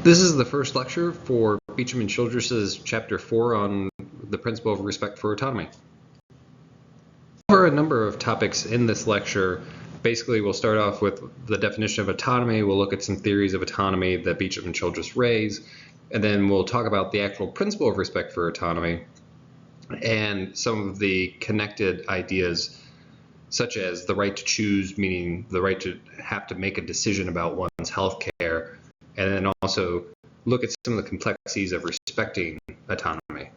This is the first lecture for Beecham and Childress's Chapter 4 on the principle of respect for autonomy. We'll cover a number of topics in this lecture. Basically, we'll start off with the definition of autonomy. We'll look at some theories of autonomy that Beecham and Childress raise, and then we'll talk about the actual principle of respect for autonomy and some of the connected ideas, such as the right to choose, meaning the right to have to make a decision about one's health care, and then also look at some of the complexities of respecting autonomy.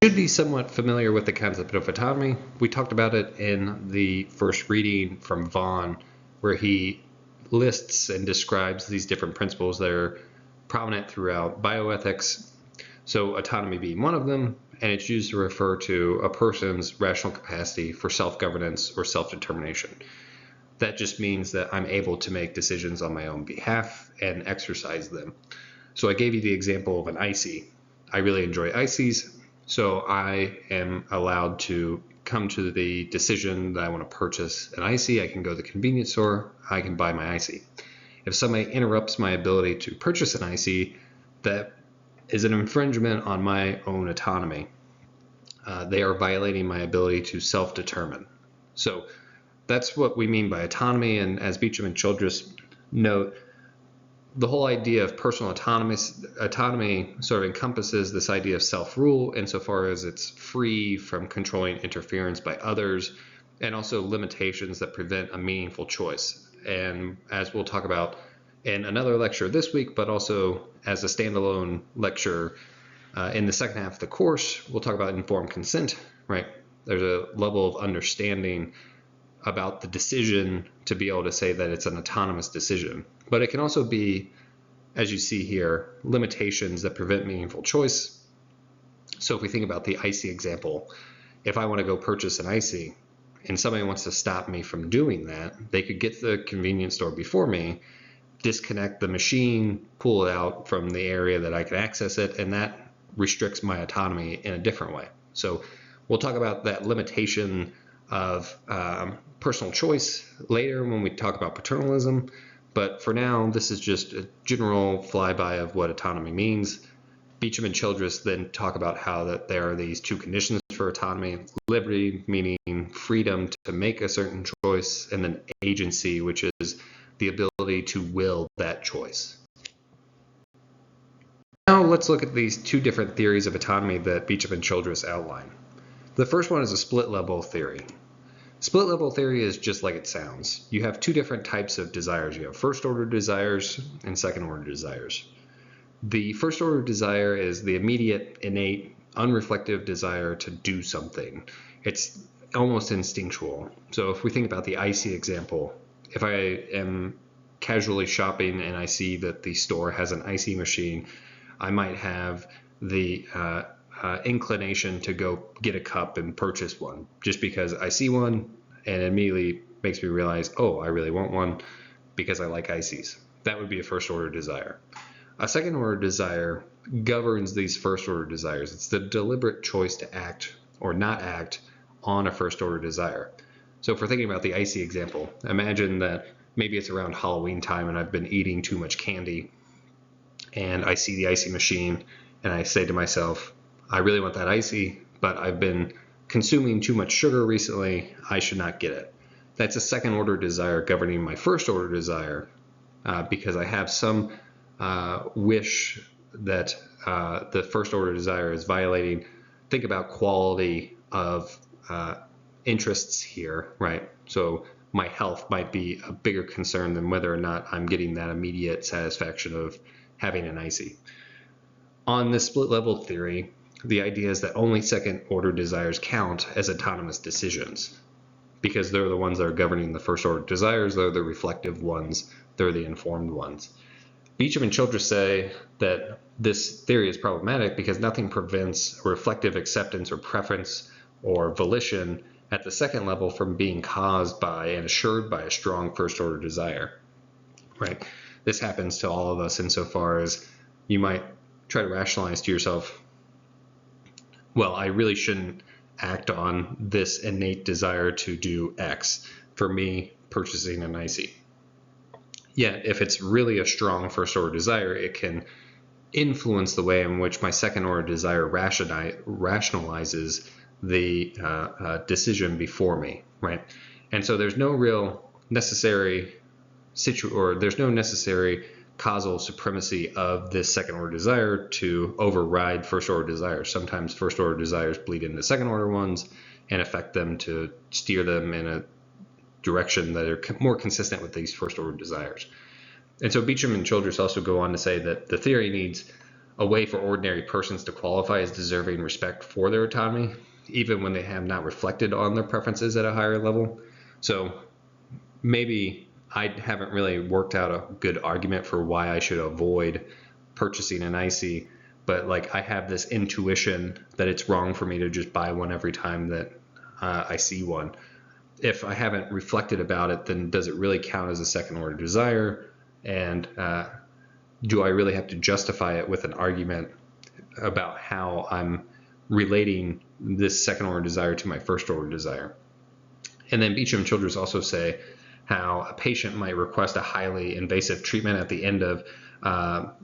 You should be somewhat familiar with the concept of autonomy. We talked about it in the first reading from Vaughan, where he lists and describes these different principles that are prominent throughout bioethics. So autonomy being one of them, and it's used to refer to a person's rational capacity for self-governance or self-determination. That just means that I'm able to make decisions on my own behalf and exercise them. So I gave you the example of an icy. I really enjoy ices, so I am allowed to come to the decision that I want to purchase an icy. I can go to the convenience store, I can buy my icy. If somebody interrupts my ability to purchase an icy, that is an infringement on my own autonomy. They are violating my ability to self-determine. So that's what we mean by autonomy, and as Beecham and Childress note, the whole idea of personal autonomy sort of encompasses this idea of self-rule insofar as it's free from controlling interference by others, and also limitations that prevent a meaningful choice. And as we'll talk about in another lecture this week, but also as a standalone lecture in the second half of the course, we'll talk about informed consent, right? There's a level of understanding about the decision to be able to say that it's an autonomous decision. But it can also be, as you see here, limitations that prevent meaningful choice. So if we think about the icy example, if I want to go purchase an icy and somebody wants to stop me from doing that, they could get to the convenience store before me, disconnect the machine, pull it out from the area that I can access it, and that restricts my autonomy in a different way. So we'll talk about that limitation of personal choice later when we talk about paternalism, but for now this is just a general flyby of what autonomy means. Beecham and Childress then talk about how that there are these two conditions for autonomy: liberty, meaning freedom to make a certain choice, and then agency, which is the ability to will that choice. Now let's look at these two different theories of autonomy that Beecham and Childress outline. The first one is a split level theory. Split level theory is just like it sounds. You have two different types of desires. You have first order desires and second order desires. The first order desire is the immediate, innate, unreflective desire to do something. It's almost instinctual. So if we think about the icy example, if I am casually shopping and I see that the store has an icy machine, I might have the inclination to go get a cup and purchase one just because I see one, and it immediately makes me realize, oh, I really want one because I like ices. That would be a first order desire. A second order desire governs these first order desires. It's the deliberate choice to act or not act on a first order desire. So if we're thinking about the icy example, imagine that maybe it's around Halloween time and I've been eating too much candy, and I see the icy machine and I say to myself, I really want that icy, but I've been consuming too much sugar recently, I should not get it. That's a second order desire governing my first order desire, because I have some wish that the first order desire is violating. Think about quality of interests here, right? So my health might be a bigger concern than whether or not I'm getting that immediate satisfaction of having an icy. On this split level theory, the idea is that only second order desires count as autonomous decisions because they're the ones that are governing the first order desires. They're the reflective ones. They're the informed ones. Beecham and Childress say that this theory is problematic because nothing prevents reflective acceptance or preference or volition at the second level from being caused by and assured by a strong first order desire, right? This happens to all of us insofar as you might try to rationalize to yourself, well, I really shouldn't act on this innate desire to do X. For me, purchasing an icy. Yet, if it's really a strong first order desire, it can influence the way in which my second order desire rationalizes the decision before me, right? And so there's no real necessary there's no necessary causal supremacy of this second order desire to override first order desires. Sometimes first order desires bleed into second order ones and affect them to steer them in a direction that are more consistent with these first order desires. And so Beecham and Childress also go on to say that the theory needs a way for ordinary persons to qualify as deserving respect for their autonomy, even when they have not reflected on their preferences at a higher level. So maybe I haven't really worked out a good argument for why I should avoid purchasing an icy, but like I have this intuition that it's wrong for me to just buy one every time that I see one. If I haven't reflected about it, then does it really count as a second order desire? And do I really have to justify it with an argument about how I'm relating this second order desire to my first order desire? And then Beecham and Childress also say how a patient might request a highly invasive treatment at the end of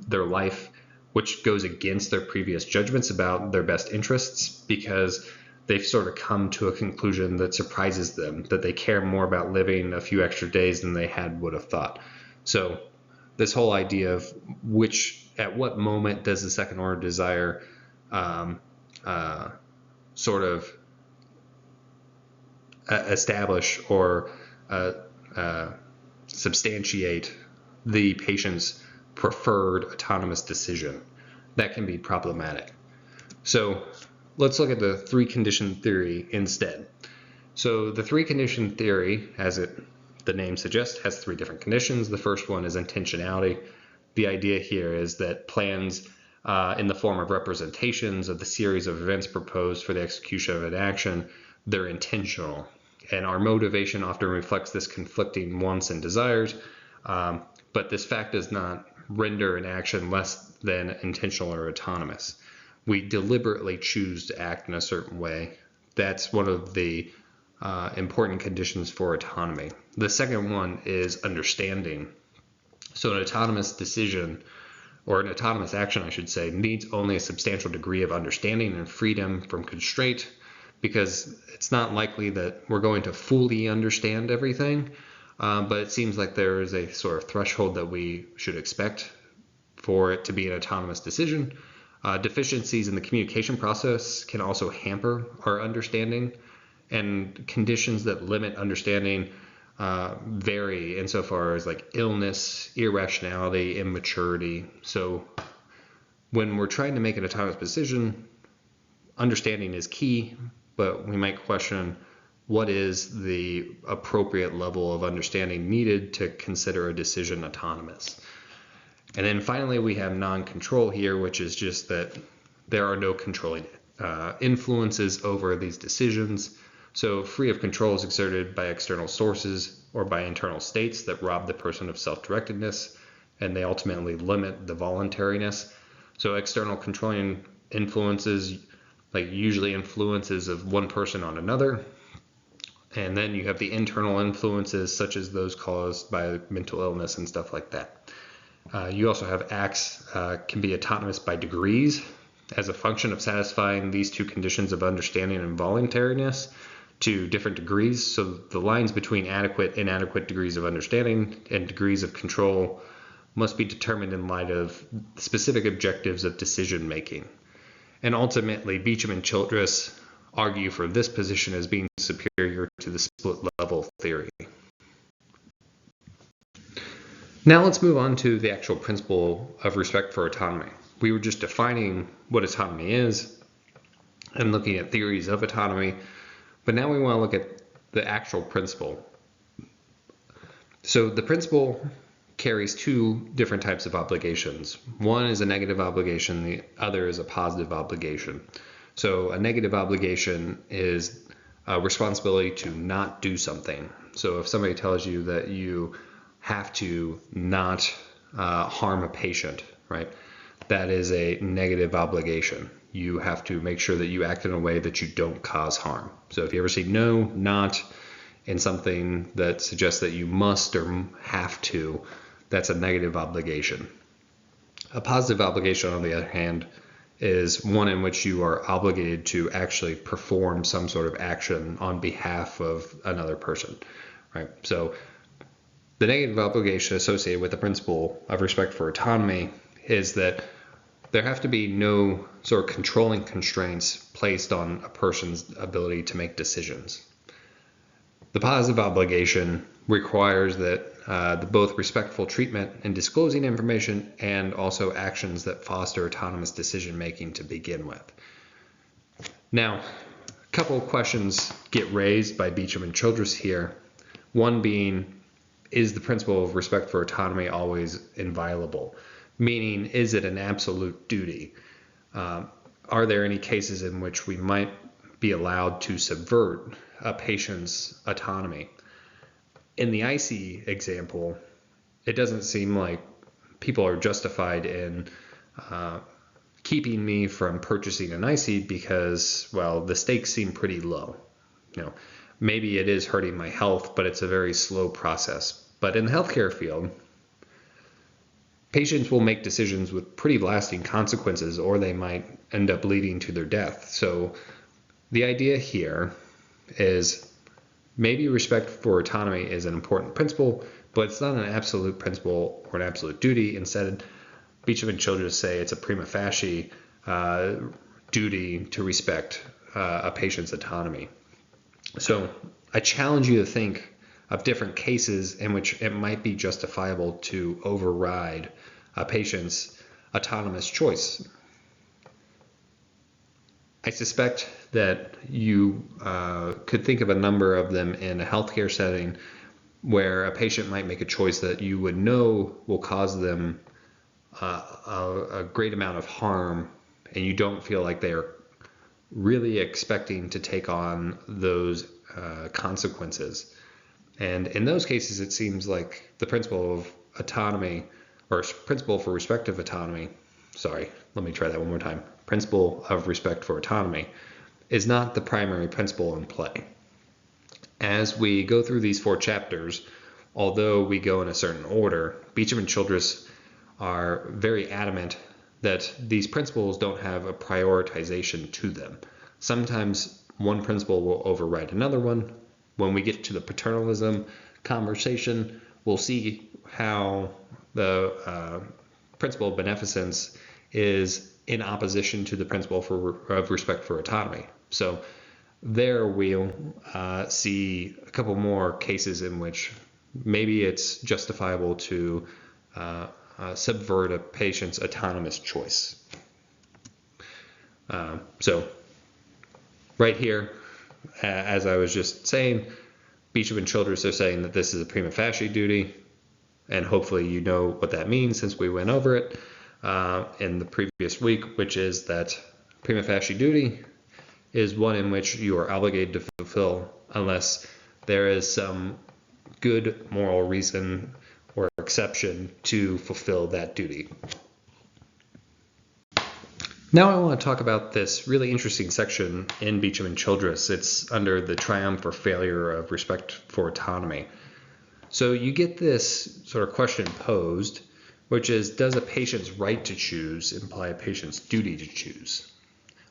their life, which goes against their previous judgments about their best interests, because they've sort of come to a conclusion that surprises them, that they care more about living a few extra days than they would have thought. So this whole idea of at what moment does the second order desire sort of establish or substantiate the patient's preferred autonomous decision, that can be problematic. So let's look at the three condition theory instead. So the three condition theory, as the name suggests, has three different conditions. The first one is intentionality. The idea here is that plans in the form of representations of the series of events proposed for the execution of an action, they're intentional. And our motivation often reflects this conflicting wants and desires, but this fact does not render an action less than intentional or autonomous. We deliberately choose to act in a certain way. That's one of the important conditions for autonomy. The second one is understanding. So an autonomous decision, or an autonomous action, I should say, needs only a substantial degree of understanding and freedom from constraint, because it's not likely that we're going to fully understand everything, but it seems like there is a sort of threshold that we should expect for it to be an autonomous decision. Deficiencies in the communication process can also hamper our understanding, and conditions that limit understanding vary insofar as like illness, irrationality, immaturity. So when we're trying to make an autonomous decision, understanding is key, but we might question what is the appropriate level of understanding needed to consider a decision autonomous. And then finally, we have non-control here, which is just that there are no controlling influences over these decisions. So free of control is exerted by external sources or by internal states that rob the person of self-directedness, and they ultimately limit the voluntariness. So external controlling influences, like usually influences of one person on another. And then you have the internal influences, such as those caused by mental illness and stuff like that. You also have acts can be autonomous by degrees as a function of satisfying these two conditions of understanding and voluntariness to different degrees. So the lines between adequate and inadequate degrees of understanding and degrees of control must be determined in light of specific objectives of decision making. And ultimately, Beecham and Childress argue for this position as being superior to the split level theory. Now let's move on to the actual principle of respect for autonomy. We were just defining what autonomy is and looking at theories of autonomy, but now we want to look at the actual principle. So the principle carries two different types of obligations. One is a negative obligation, the other is a positive obligation. So a negative obligation is a responsibility to not do something. So if somebody tells you that you have to not harm a patient, right? That is a negative obligation. You have to make sure that you act in a way that you don't cause harm. So if you ever see no, not in something that suggests that you must or have to, that's a negative obligation. A positive obligation, on the other hand, is one in which you are obligated to actually perform some sort of action on behalf of another person, right? So the negative obligation associated with the principle of respect for autonomy is that there have to be no sort of controlling constraints placed on a person's ability to make decisions. The positive obligation requires that both respectful treatment in disclosing information and also actions that foster autonomous decision making to begin with. Now, a couple of questions get raised by Beecham and Childress here. One being, is the principle of respect for autonomy always inviolable? Meaning, is it an absolute duty? Are there any cases in which we might be allowed to subvert a patient's autonomy? In the icy example, it doesn't seem like people are justified in keeping me from purchasing an icy because, well, the stakes seem pretty low. Maybe it is hurting my health, but it's a very slow process. But in the healthcare field, patients will make decisions with pretty lasting consequences, or they might end up leading to their death. So the idea here is maybe respect for autonomy is an important principle, but it's not an absolute principle or an absolute duty. Instead, Beecham and Childress say it's a prima facie duty to respect a patient's autonomy. So I challenge you to think of different cases in which it might be justifiable to override a patient's autonomous choice. I suspect that you could think of a number of them in a healthcare setting where a patient might make a choice that you would know will cause them a great amount of harm, and you don't feel like they are really expecting to take on those consequences. And in those cases, it seems like the principle of autonomy, or principle for respect of autonomy, principle of respect for autonomy is not the primary principle in play. As we go through these 4 chapters, although we go in a certain order, Beecham and Childress are very adamant that these principles don't have a prioritization to them. Sometimes one principle will override another one. When we get to the paternalism conversation, we'll see how the principle of beneficence is in opposition to the principle of respect for autonomy. So there we'll see a couple more cases in which maybe it's justifiable to subvert a patient's autonomous choice. So right here, as I was just saying, Beecham and Childress are saying that this is a prima facie duty, and hopefully you know what that means since we went over it in the previous week, which is that prima facie duty is one in which you are obligated to fulfill unless there is some good moral reason or exception to fulfill that duty. Now I want to talk about this really interesting section in Beecham and Childress. It's under the triumph or failure of respect for autonomy. So you get this sort of question posed, which is, does a patient's right to choose imply a patient's duty to choose?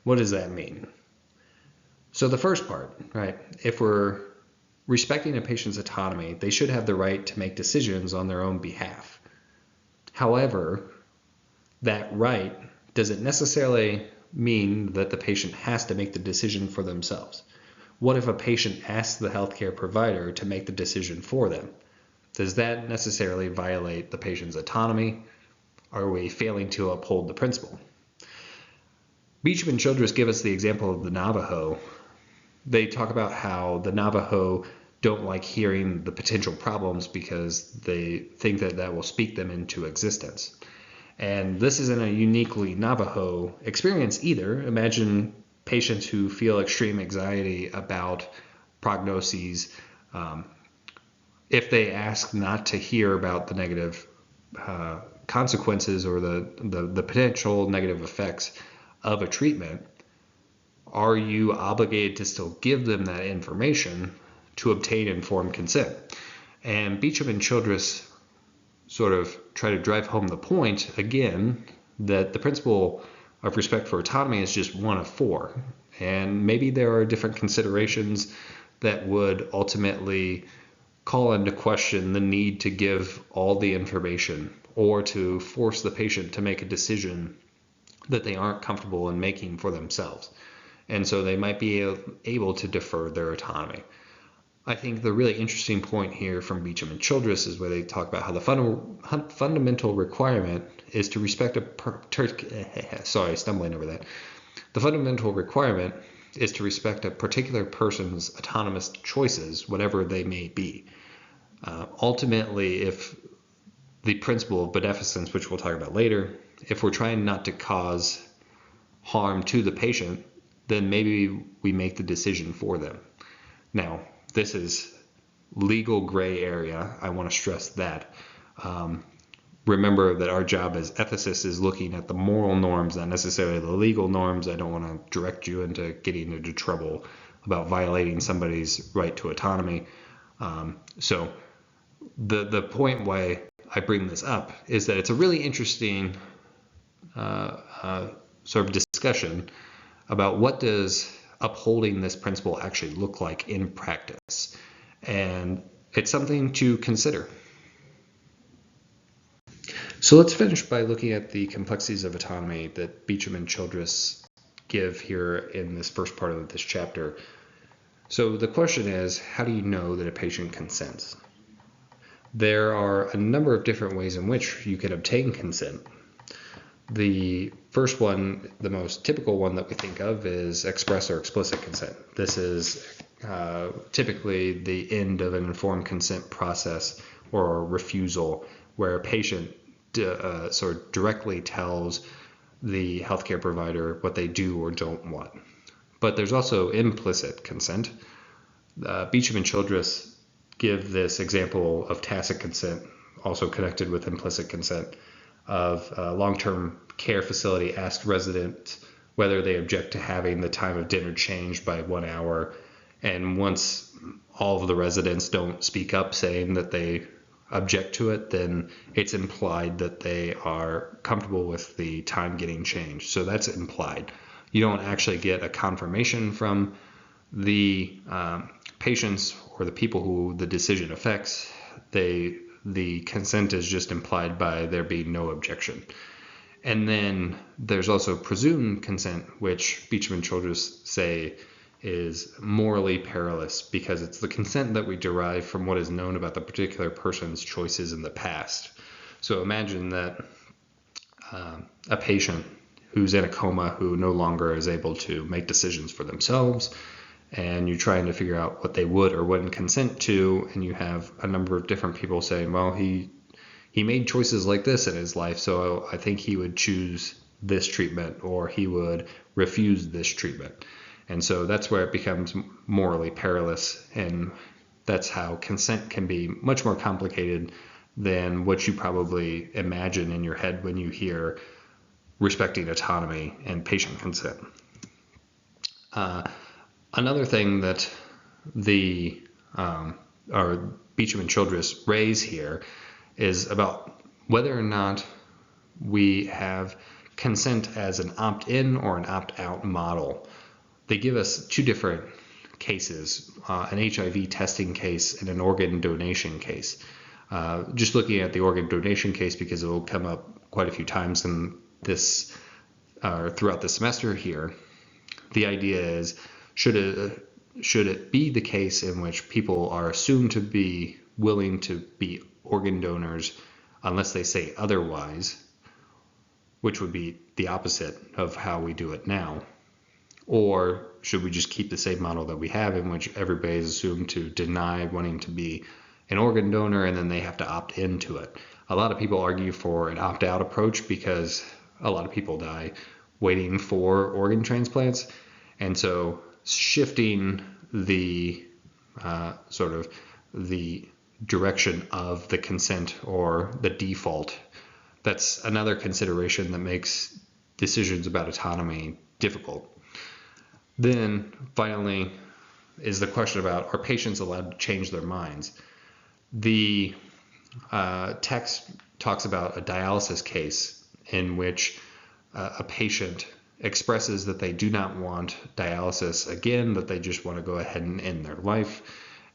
What does that mean? So the first part, right, if we're respecting a patient's autonomy, they should have the right to make decisions on their own behalf. However, that right doesn't necessarily mean that the patient has to make the decision for themselves. What if a patient asks the healthcare provider to make the decision for them? Does that necessarily violate the patient's autonomy? Are we failing to uphold the principle? Beecham and Childress give us the example of the Navajo. They talk about how the Navajo don't like hearing the potential problems because they think that that will speak them into existence. And this isn't a uniquely Navajo experience either. Imagine patients who feel extreme anxiety about prognoses. If they ask not to hear about the negative consequences or the potential negative effects of a treatment, are you obligated to still give them that information to obtain informed consent? And Beecham and Childress sort of try to drive home the point again that the principle of respect for autonomy is just one of four. And maybe there are different considerations that would ultimately call into question the need to give all the information or to force the patient to make a decision that they aren't comfortable in making for themselves. And so they might be able to defer their autonomy. I think the really interesting point here from Beecham and Childress is where they talk about how the fundamental requirement is to respect The fundamental requirement is to respect a particular person's autonomous choices, whatever they may be. Ultimately, if the principle of beneficence, which we'll talk about later, if we're trying not to cause harm to the patient, then maybe we make the decision for them. Now, this is legal gray area. I want to stress that. Remember that our job as ethicists is looking at the moral norms, not necessarily the legal norms. I don't want to direct you into getting into trouble about violating somebody's right to autonomy. So the point why I bring this up is that it's a really interesting sort of discussion about what does upholding this principle actually look like in practice. And it's something to consider. So let's finish by looking at the complexities of autonomy that Beecham and Childress give here in this first part of this chapter. So the question is, how do you know that a patient consents? There are a number of different ways in which you can obtain consent. The first one, the most typical one that we think of, is express or explicit consent. This is typically the end of an informed consent process or a refusal where a patient sort of directly tells the healthcare provider what they do or don't want. But there's also implicit consent. Beecham and Childress give this example of tacit consent, also connected with implicit consent, of a long-term care facility asked residents whether they object to having the time of dinner changed by 1 hour. And once all of the residents don't speak up saying that they object to it, then it's implied that they are comfortable with the time getting changed. So that's implied. You don't actually get a confirmation from the patients or the people who the decision affects. The consent is just implied by there being no objection. And then there's also presumed consent, which Beecham and Childress say is morally perilous because it's the consent that we derive from what is known about the particular person's choices in the past. So imagine that a patient who's in a coma who no longer is able to make decisions for themselves, and you're trying to figure out what they would or wouldn't consent to, and you have a number of different people saying, well, he made choices like this in his life, so I think he would choose this treatment or he would refuse this treatment. And so that's where it becomes morally perilous, and that's how consent can be much more complicated than what you probably imagine in your head when you hear respecting autonomy and patient consent. Another thing that Beecham and Childress raise here is about whether or not we have consent as an opt-in or an opt-out model. They give us two different cases, an HIV testing case and an organ donation case. Just looking at the organ donation case, because it will come up quite a few times in this throughout the semester here, the idea is, should it be the case in which people are assumed to be willing to be organ donors unless they say otherwise, which would be the opposite of how we do it now? Or should we just keep the same model that we have in which everybody is assumed to deny wanting to be an organ donor and then they have to opt into it? A lot of people argue for an opt-out approach because a lot of people die waiting for organ transplants. And so shifting the sort of the direction of the consent or the default, that's another consideration that makes decisions about autonomy difficult. Then finally is the question about, are patients allowed to change their minds? The text talks about a dialysis case in which a patient expresses that they do not want dialysis again, that they just want to go ahead and end their life.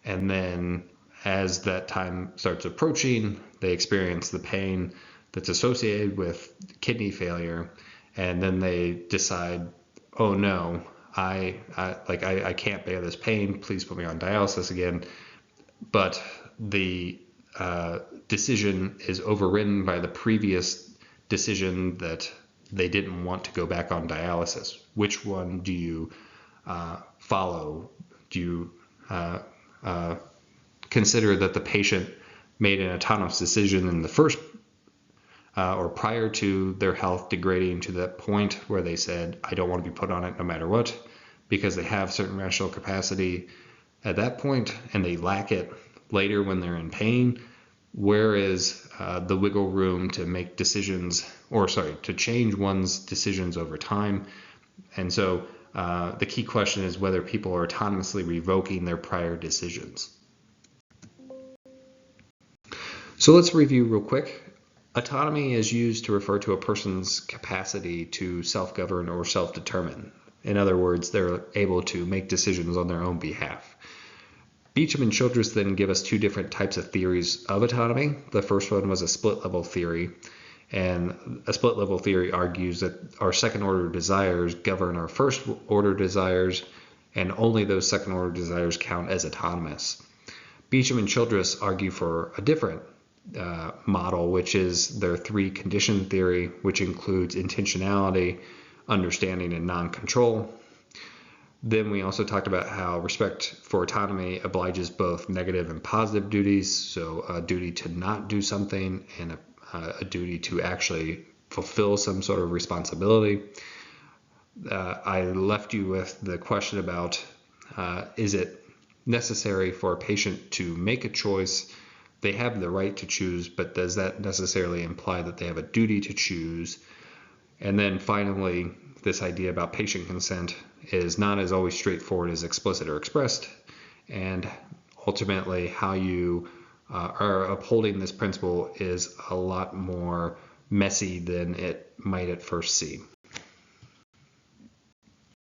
And then as that time starts approaching, they experience the pain that's associated with kidney failure. And then they decide, oh no, I can't bear this pain. Please put me on dialysis again. But the decision is overridden by the previous decision that they didn't want to go back on dialysis. Which one do you follow? Do you consider that the patient made an autonomous decision in the first or prior to their health degrading to that point where they said, I don't want to be put on it no matter what, because they have certain rational capacity at that point and they lack it later when they're in pain? Where is the wiggle room to make decisions, to change one's decisions over time? And so the key question is whether people are autonomously revoking their prior decisions. So let's review real quick. Autonomy is used to refer to a person's capacity to self-govern or self-determine. In other words, they're able to make decisions on their own behalf. Beecham and Childress then give us two different types of theories of autonomy. The first one was a split-level theory, and a split-level theory argues that our second-order desires govern our first-order desires, and only those second-order desires count as autonomous. Beecham and Childress argue for a different model, which is their three-condition theory, which includes intentionality, understanding, and non-control. Then we also talked about how respect for autonomy obliges both negative and positive duties, so a duty to not do something and a duty to actually fulfill some sort of responsibility. I left you with the question about is it necessary for a patient to make a choice? They have the right to choose, but does that necessarily imply that they have a duty to choose? And then finally, this idea about patient consent is not as always straightforward as explicit or expressed, and ultimately how you are upholding this principle is a lot more messy than it might at first seem.